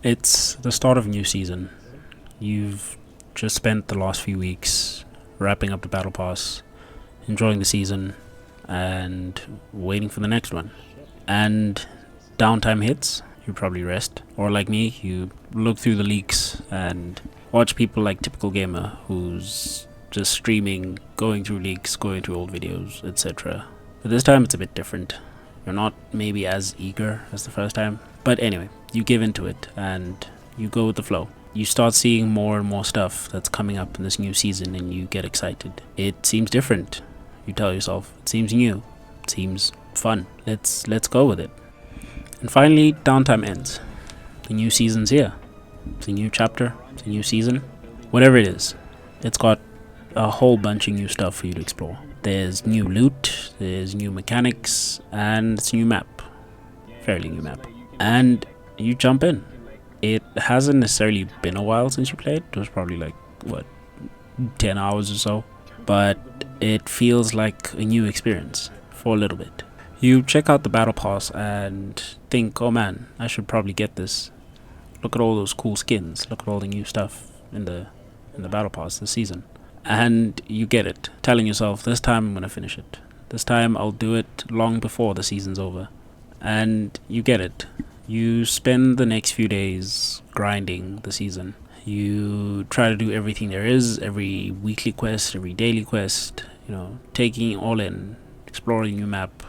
It's the start of a new season. You've just spent the last few weeks wrapping up the Battle Pass, enjoying the season, and waiting for the next one. And downtime hits, you probably rest. Or like me, you look through the leaks and watch people like Typical Gamer who's just streaming, going through leaks, going through old videos, etc. But this time it's a bit different. You're not maybe as eager as the first time. But anyway, you give into it and you go with the flow. You start seeing more and more stuff that's coming up in this new season and you get excited. It seems different. You tell yourself, it seems new. It seems fun. Let's go with it. And finally, downtime ends. The new season's here. It's a new chapter, it's a new season. Whatever it is, it's got a whole bunch of new stuff for you to explore. There's new loot, there's new mechanics, and it's a new map. Fairly new map. And you jump in. It hasn't necessarily been a while since you played. It was probably like, 10 hours or so. But it feels like a new experience for a little bit. You check out the Battle Pass and think, oh man, I should probably get this. Look at all those cool skins. Look at all the new stuff in the Battle Pass this season. And you get it, telling yourself, this time I'm going to finish it. This time I'll do it long before the season's over. And you get it. You spend the next few days grinding the season. You try to do everything there is, every weekly quest, every daily quest, taking it all in, exploring a new map,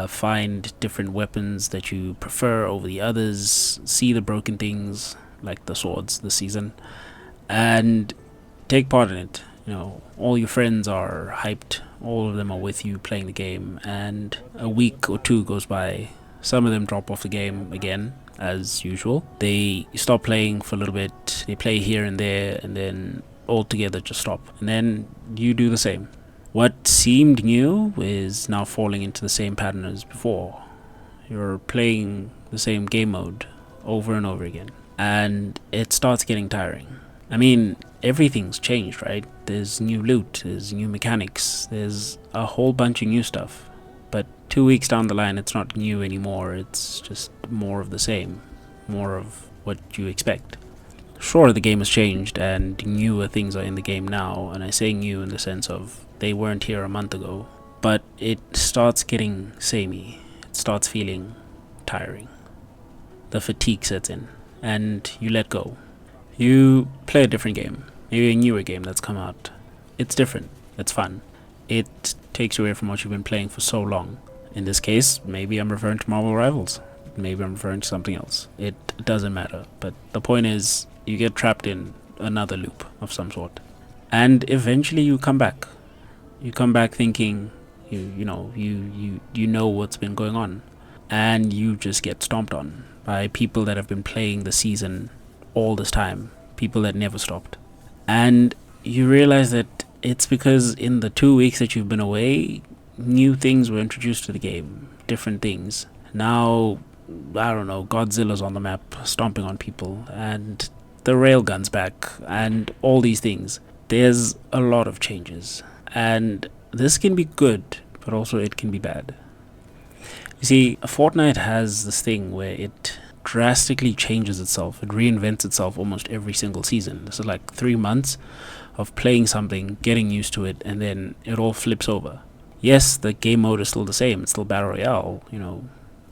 find different weapons that you prefer over the others, see the broken things, like the swords this season, and take part in it. All your friends are hyped, all of them are with you playing the game, and a week or two goes by. Some of them drop off the game again, as usual. They stop playing for a little bit, they play here and there, and then altogether just stop. And then you do the same. What seemed new is now falling into the same pattern as before. You're playing the same game mode over and over again, and it starts getting tiring. I mean, everything's changed, right? There's new loot, there's new mechanics, there's a whole bunch of new stuff. But 2 weeks down the line, it's not new anymore, it's just more of the same, more of what you expect. Sure, the game has changed and newer things are in the game now, and I say new in the sense of they weren't here a month ago, but it starts getting samey, it starts feeling tiring. The fatigue sets in, and you let go. You play a different game, maybe a newer game that's come out. It's different, it's fun. It takes you away from what you've been playing for so long. In this case, maybe I'm referring to Marvel Rivals. Maybe I'm referring to something else. It doesn't matter. But the point is, you get trapped in another loop of some sort. And eventually you come back. You come back thinking, you know what's been going on. And you just get stomped on by people that have been playing the season all this time. People that never stopped. And you realize that it's because in the 2 weeks that you've been away, new things were introduced to the game. Different things. Now, I don't know, Godzilla's on the map, stomping on people, and the railgun's back, and all these things. There's a lot of changes. And this can be good, but also it can be bad. You see, Fortnite has this thing where it drastically changes itself. It reinvents itself almost every single season. This is like 3 months of playing something, getting used to it, and then it all flips over. Yes, the game mode is still the same. It's still Battle Royale.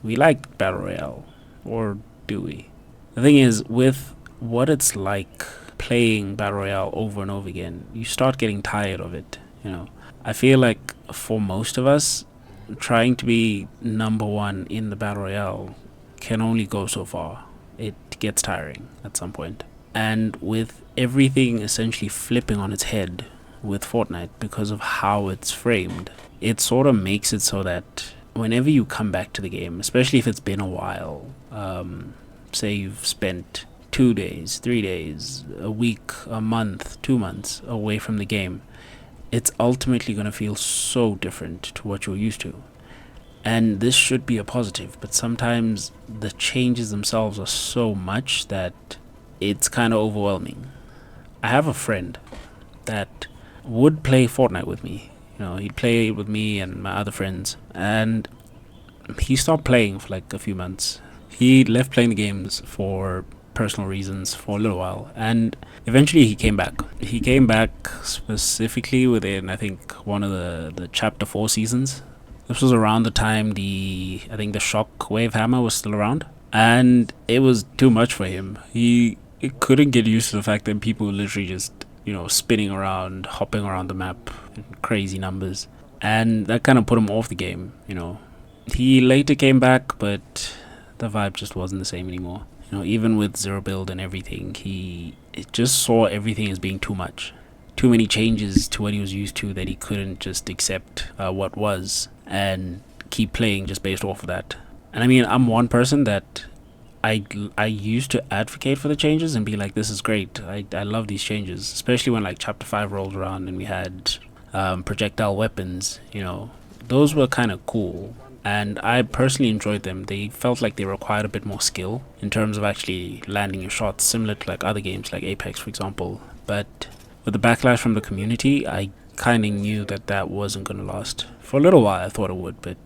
We like Battle Royale. Or do we? The thing is, with what it's like playing Battle Royale over and over again, you start getting tired of it. I feel like for most of us, trying to be number one in the Battle Royale can only go so far. It gets tiring at some point. And with everything essentially flipping on its head with Fortnite because of how it's framed, it sort of makes it so that whenever you come back to the game, especially if it's been a while, say you've spent 2 days, 3 days, a week, a month, 2 months away from the game, it's ultimately going to feel so different to what you're used to. And this should be a positive, but sometimes the changes themselves are so much that it's kind of overwhelming. I have a friend that would play Fortnite with me. He'd play with me and my other friends, and he stopped playing for like a few months. He left playing the games for personal reasons for a little while, and eventually he came back. He came back specifically within, I think, one of the chapter 4 seasons. This was around the time I think the shockwave hammer was still around, and it was too much for him. He couldn't get used to the fact that people were literally just, spinning around, hopping around the map in crazy numbers, and that kind of put him off the game. He later came back, but the vibe just wasn't the same anymore. Even with zero build and everything, he just saw everything as being too much. Too many changes to what he was used to, that he couldn't just accept what was and keep playing just based off of that. And I mean, I'm one person that I used to advocate for the changes and be like, this is great. I love these changes, especially when like chapter 5 rolled around and we had projectile weapons. Those were kind of cool, and I personally enjoyed them. They felt like they required a bit more skill in terms of actually landing your shots, similar to like other games like Apex, for example. But with the backlash from the community, I kind of knew that wasn't going to last. For a little while I thought it would, but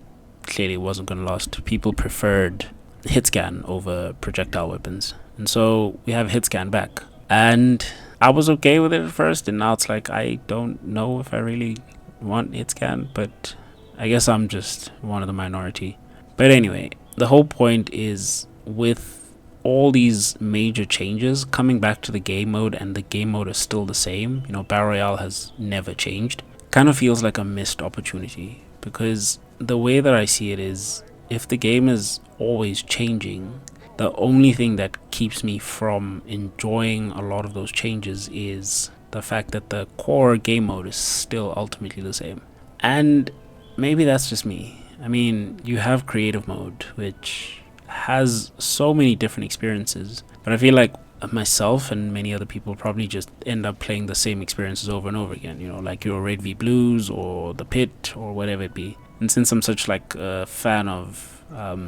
clearly it wasn't going to last. People preferred hit scan over projectile weapons, and so we have hit scan back, and I was okay with it at first, and now it's like I don't know if I really want hit scan, but I guess I'm just one of the minority. But anyway, the whole point is, with all these major changes coming back to the game mode, and the game mode is still the same, Battle Royale has never changed, kind of feels like a missed opportunity. Because the way that I see it is, if the game is always changing, the only thing that keeps me from enjoying a lot of those changes is the fact that the core game mode is still ultimately the same. And maybe that's just me. I mean, you have creative mode, which has so many different experiences, but I feel like myself and many other people probably just end up playing the same experiences over and over again, like your Red v Blues or the Pit or whatever it be. And since I'm such like a fan of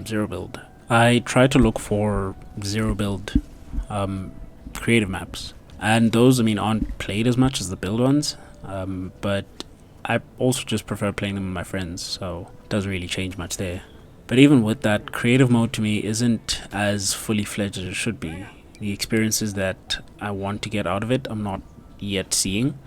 zero build, I try to look for zero build creative maps, and those, I mean, aren't played as much as the build ones, but I also just prefer playing them with my friends, so it doesn't really change much there. But even with that, creative mode to me isn't as fully fledged as it should be. The experiences that I want to get out of it, I'm not yet seeing.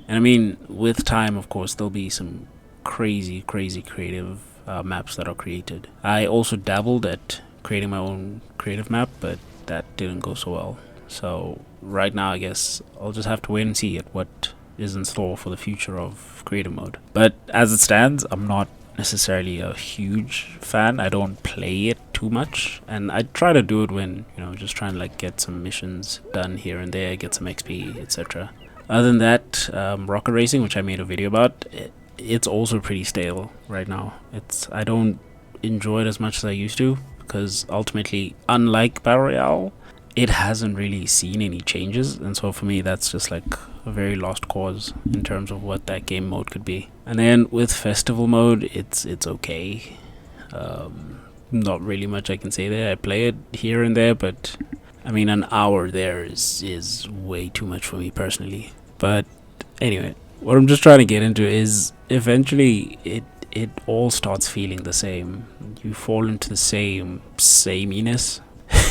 And I mean, with time, of course, there'll be some crazy creative maps that are created. I also dabbled at creating my own creative map, but that didn't go so well. So right now, I guess I'll just have to wait and see what is in store for the future of creative mode. But as it stands, I'm not necessarily a huge fan. I don't play it too much, and I try to do it when, just trying to like get some missions done here and there, get some XP, etc. Other than that, rocket racing, which I made a video about, it's also pretty stale right now. I don't enjoy it as much as I used to, because ultimately, unlike Battle Royale, it hasn't really seen any changes, and so for me that's just like a very lost cause in terms of what that game mode could be. And then with festival mode, it's okay. Not really much I can say there. I play it here and there, but I mean, an hour there is way too much for me personally. But anyway, what I'm just trying to get into is, eventually it all starts feeling the same. You fall into the sameness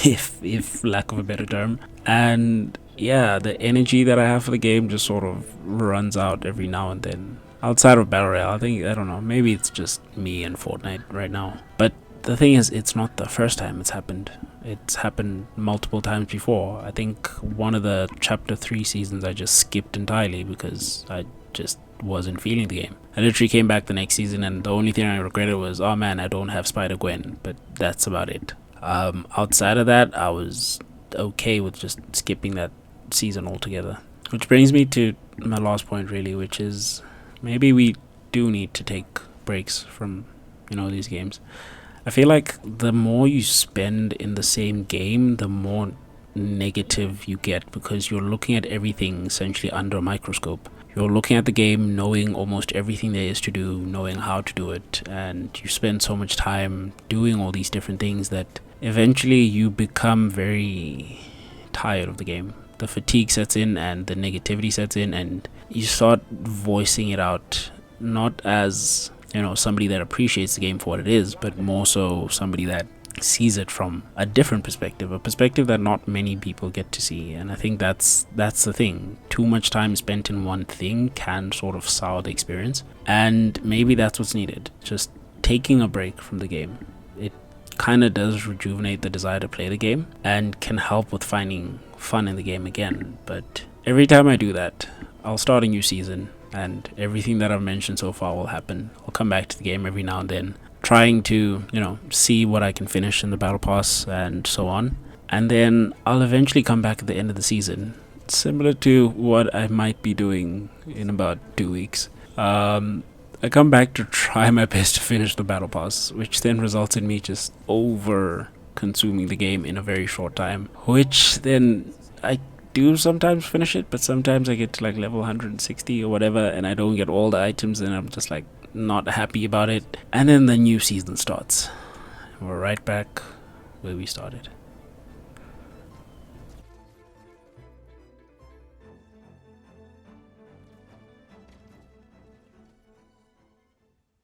if lack of a better term. And yeah, the energy that I have for the game just sort of runs out every now and then. Outside of Battle Royale, I don't know, maybe it's just me and Fortnite right now. But the thing is, it's not the first time it's happened. It's happened multiple times before. I think one of the chapter 3 seasons I just skipped entirely because I just wasn't feeling the game. I literally came back the next season, and the only thing I regretted was, oh man, I don't have Spider-Gwen, but that's about it. Outside of that, I was okay with just skipping that season altogether. Which brings me to my last point, really, which is, maybe we do need to take breaks from, these games. I feel like the more you spend in the same game, the more negative you get, because you're looking at everything essentially under a microscope. You're looking at the game knowing almost everything there is to do, knowing how to do it, and you spend so much time doing all these different things that eventually you become very tired of the game. The fatigue sets in and the negativity sets in, and you start voicing it out, not as somebody that appreciates the game for what it is, but more so somebody that sees it from a different perspective, a perspective that not many people get to see. And I think that's the thing. Too much time spent in one thing can sort of sour the experience, and maybe that's what's needed. Just taking a break from the game. It kind of does rejuvenate the desire to play the game and can help with finding fun in the game again. But every time I do that, I'll start a new season, and everything that I've mentioned so far will happen. I'll come back to the game every now and then, trying to, see what I can finish in the battle pass and so on. And then I'll eventually come back at the end of the season, similar to what I might be doing in about 2 weeks. I come back to try my best to finish the battle pass, which then results in me just over consuming the game in a very short time, which then I do sometimes finish it, but sometimes I get to like level 160 or whatever, and I don't get all the items, and I'm just like not happy about it. And then the new season starts. We're right back where we started.